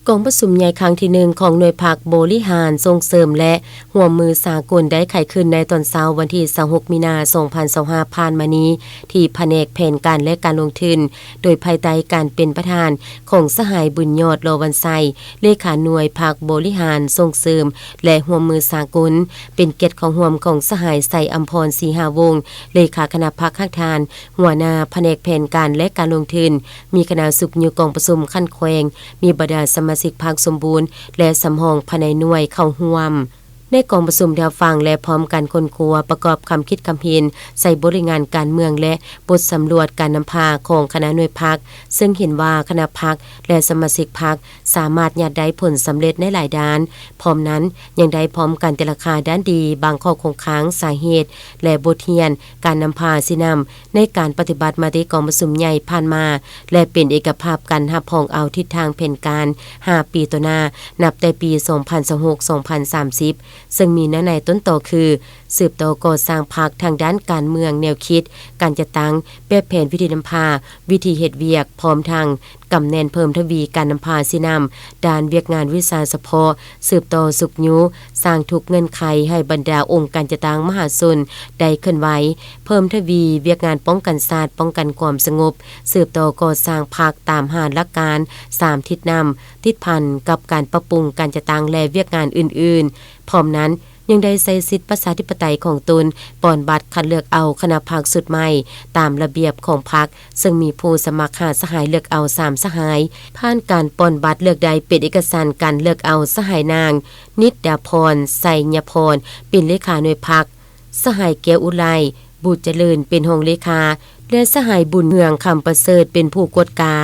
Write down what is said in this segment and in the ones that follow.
กองประชุมใหญ่ครั้งที่1ของหน่วยภาคบริหารส่งเสริมและร่วมมือสากลได้ไขขึ้นในตอนเช้าวันที่26มีนาคม2025ผ่านมานี้ที่แผนกแผนการและการลงทุนโดยภายใต้การเป็นประธานของสหายบุญยอดโลวันไซเลขาหน่วยภาคบริหารส่งเสริมและร่วมมือสากลเป็นเกียรติของร่วมของสหายไสอัมพรศรีหาวงศ์เลขาคณะภาคข้างทานหัวหน้าแผนกแผนการและการลงทุนมีคณะสุขอยู่กองประชุมขั้นแขวงมีบรรดาสมาชิกภาคสมบูรณ์และสำรองภายในหน่วยเข้าร่วมในกองประชุมแนวฟังและพร้อมกันคนครัวประกอบคำคิดคำเห็นใส่บริงานการเมืองและบทสำรวจการนำพาของคณะหน่วยพักซึ่งเห็นว่าคณะพักและสมาชิกพักสามารถยัดได้ผลสำเร็จในหลายด้านพร้อมนั้นยังได้พร้อมกันแต่ราคาด้านดีบางข้อคงค้างสาเหตุและบทเรียนการนำพาสินำในการปฏิบัติมาที่กองประชุมใหญ่ผ่านมาและเป็นเอกภาพการหับพองเอาทิศทางแผนการ5ปีต่อหน้านับแต่ปี2026-2030ซึ่งมีในต้นต่อคือสืบต่อก่อสร้างพรรคทางด้านการเมืองแนวคิดการจะตั้งแบบแผนวิธีนำพาวิธีเฮ็ดเวียกพร้อมทางกำแนนเพิ่มทวีการนำพาสินำด้านเวียกงานวิชาเฉพาะสืบต่อสุขยุสร้างทุกเงื่อนไขให้บรรดาองค์การจะตั้งมหาชนได้เคลื่อนไหวเพิ่มทวีเวียกงานป้องกันศาสตร์ป้องกันความสงบสืบต่อก่อสร้างพรรคตามหาหลักการ3ทิศนำทิศพันกับการปรับปรุงการจะตั้งและเวียกงานอื่นๆพร้อมนั้นยังได้ใช้สิทธิประชาธิปไตยของตนป้อนบัตรคัดเลือกเอาคณะพรรคสุดใหม่ตามระเบียบของพรรคซึ่งมีผู้สมัครหาสหายเลือกเอา3สหายผ่านการป้อนบัตรเลือกใดเป็นเอกสารการเลือกเอาสหายนางนิดดาพรไสยพรเป็นเลขาหน่วยพรรคสหายแก้วอุไรบุตรเจริญเป็นรองเลขาและสหายบุญเมืองคำประเสริฐเป็นผู้กดกา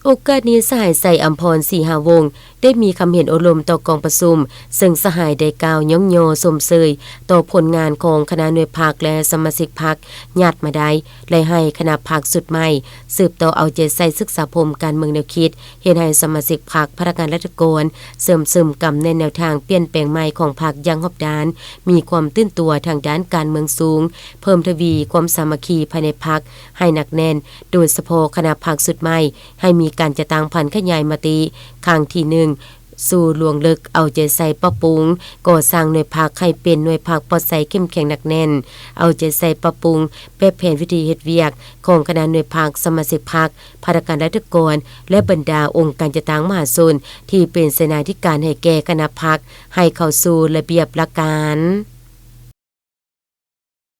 โอกาสนี้สหายไสอัมพรศรีหาวงศ์ได้มีคำเห็นอารมณ์ต่อกองประชุมซึ่งสหายได้กล่าวย่องโยสมเสยต่อผลงานของคณะหน่วยพรรคและสมาชิกพรรคญาติมาได้และให้คณะพรรคสุดใหม่สืบต่อเอาใจใส่ศึกษาพรมการเมืองแนวคิดเห็นให้สมาชิกพรรคพนักงานราชการเสริมซึมกำในแนวทางเปลี่ยนแปลงใหม่ของพรรคอย่างรอบด้านมีความตื่นตัวทางด้านการเมืองสูงเพิ่มทวีความสามัคคีภายในพรรคให้หนักแน่นโดยเฉพาะคณะพรรคสุดใหม่ให้มีการจะตั้งพันขยายมติครั้งที่1สู่หลวงลึกเอาใจใส่ปรับปรุงก่อสร้างหน่วยพรรคให้เป็นหน่วยพรรคปลอดภัยเข้มแข็งหนักแน่นเอาใจใส่ปรับปรุงแบบแผนวิธีเฮ็ดเวียกของคณะหน่วยพรรคสมาชิกพรรคพนักงานราชการและบรรดาองค์การจัดตั้งมหาชนที่เป็นเสนาธิการให้แก่คณะพรรคให้เข้าสู่ระเบียบหลักการ